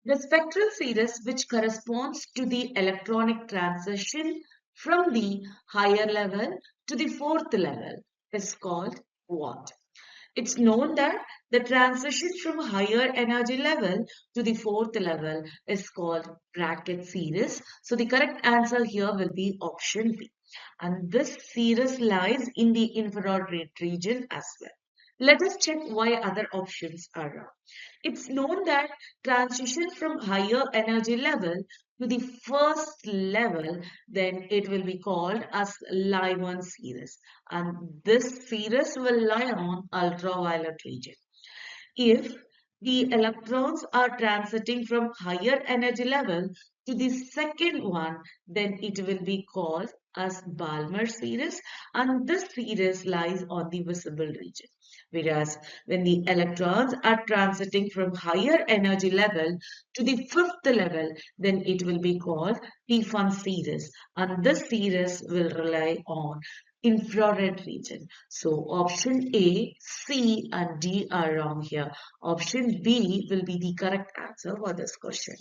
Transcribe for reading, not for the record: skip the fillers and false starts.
The spectral series which corresponds to the electronic transition from the higher level to the fourth level is called what? It's known that the transition from higher energy level to the fourth level is called bracket series. So the correct answer here will be option B. And this series lies in the infrared region as well. Let us check why other options are wrong. It's known that transition from higher energy level to the first level, then it will be called as Lyman series. And this series will lie on ultraviolet region. If the electrons are transiting from higher energy level to the second one, then it will be called as Balmer series, and this series lies on the visible region. Whereas when the electrons are transiting from higher energy level to the fifth level, then it will be called T-Fun series, and this series will rely on infrared region. So option A, C and D are wrong here. Option B will be the correct answer for this question.